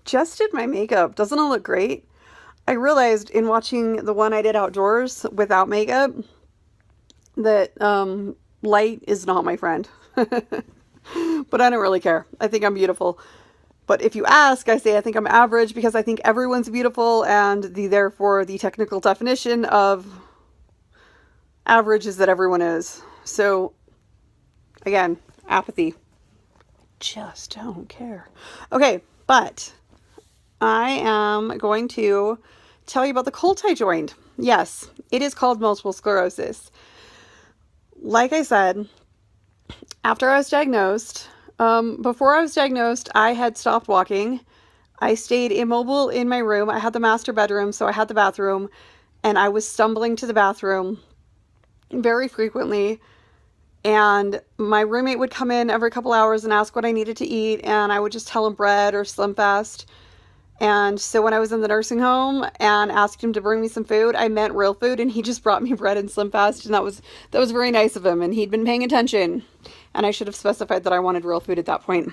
just did my makeup. Doesn't it look great? I realized in watching the one I did outdoors without makeup that light is not my friend. But I don't really care. I think I'm beautiful. But if you ask, I say I think I'm average because I think everyone's beautiful, and therefore the technical definition of average is that everyone is. So again, apathy. Just don't care. Okay, but I am going to tell you about the cult I joined. Yes, it is called multiple sclerosis. Like I said, after I was diagnosed, before I was diagnosed, I had stopped walking. I stayed immobile in my room. I had the master bedroom, so I had the bathroom, and I was stumbling to the bathroom very frequently. And my roommate would come in every couple hours and ask what I needed to eat, and I would just tell him bread or Slim Fast. And so when I was in the nursing home and asked him to bring me some food, I meant real food, and he just brought me bread and Slim Fast, and that was very nice of him, and he'd been paying attention. And I should have specified that I wanted real food at that point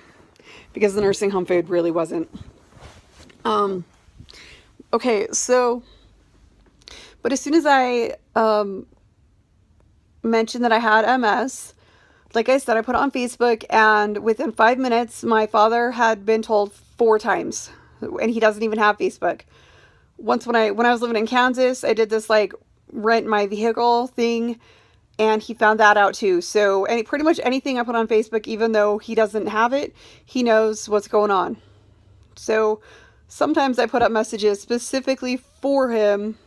because the nursing home food really wasn't. Um, okay, so, but as soon as I mentioned that I had MS, like I said, I put it on Facebook, and within 5 minutes, my father had been told 4 times, and he doesn't even have Facebook. Once when I was living in Kansas, I did this like rent my vehicle thing, and he found that out too. So pretty much anything I put on Facebook, even though he doesn't have it, he knows what's going on. So sometimes I put up messages specifically for him,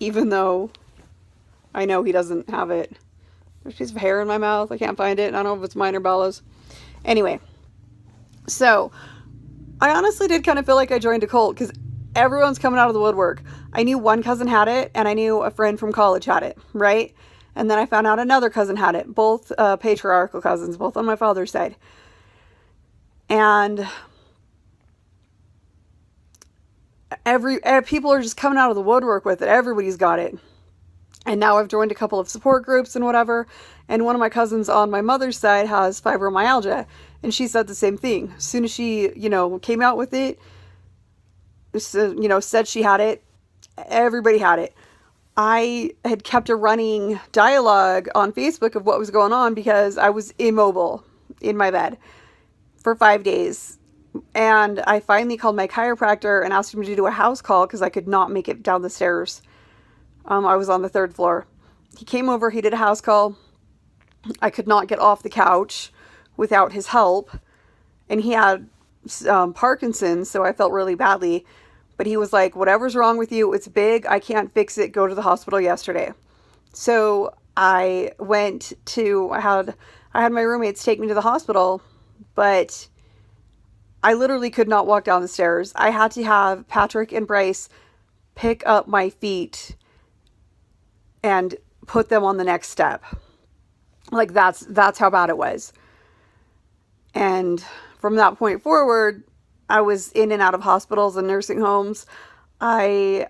even though I know he doesn't have it. There's a piece of hair in my mouth. I can't find it. I don't know if it's mine or Bella's. Anyway, so I honestly did kind of feel like I joined a cult because everyone's coming out of the woodwork. I knew one cousin had it, and I knew a friend from college had it, right? And then I found out another cousin had it. Both patriarchal cousins, both on my father's side. And people are just coming out of the woodwork with it. Everybody's got it. And now I've joined a couple of support groups and whatever. And one of my cousins on my mother's side has fibromyalgia. And she said the same thing. As soon as she, came out with it, said she had it, everybody had it. I had kept a running dialogue on Facebook of what was going on because I was immobile in my bed for 5 days. And I finally called my chiropractor and asked him to do a house call because I could not make it down the stairs. I was on the 3rd floor. He came over, he did a house call. I could not get off the couch without his help. And he had Parkinson's, so I felt really badly. But he was like, whatever's wrong with you, it's big. I can't fix it. Go to the hospital yesterday. So I had my roommates take me to the hospital, but I literally could not walk down the stairs. I had to have Patrick and Bryce pick up my feet and put them on the next step. Like that's how bad it was. And from that point forward, I was in and out of hospitals and nursing homes. I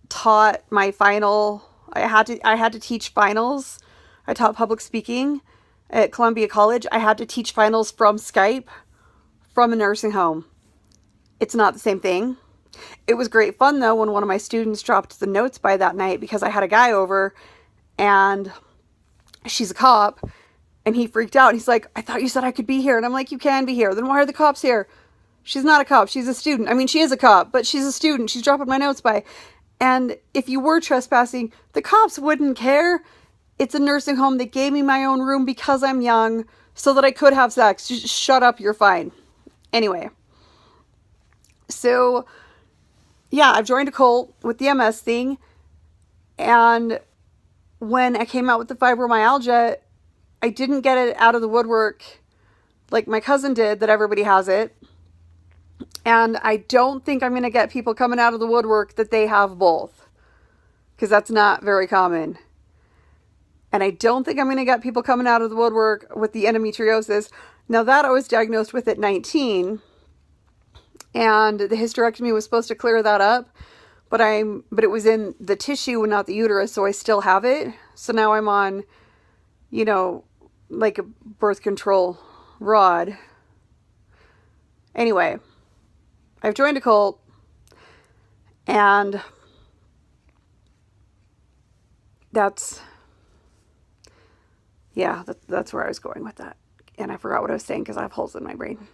taught my final. I had to teach finals. I taught public speaking at Columbia College. I had to teach finals from Skype from a nursing home. It's not the same thing. It was great fun though when one of my students dropped the notes by that night because I had a guy over and she's a cop and he freaked out. He's like, I thought you said I could be here. And I'm like, you can be here. Then why are the cops here? She's not a cop. She's a student. I mean, she is a cop, but she's a student. She's dropping my notes by. And if you were trespassing, the cops wouldn't care. It's a nursing home that gave me my own room because I'm young so that I could have sex. Just shut up. You're fine. Anyway. So yeah, I've joined a cult with the MS thing. And when I came out with the fibromyalgia, I didn't get it out of the woodwork like my cousin did, that everybody has it. And I don't think I'm going to get people coming out of the woodwork that they have both, because that's not very common. And I don't think I'm going to get people coming out of the woodwork with the endometriosis. Now that I was diagnosed with at 19, and the hysterectomy was supposed to clear that up, but it was in the tissue and not the uterus, so I still have it. So now I'm on, like a birth control rod. Anyway, I've joined a cult, and that's where I was going with that. And I forgot what I was saying because I have holes in my brain.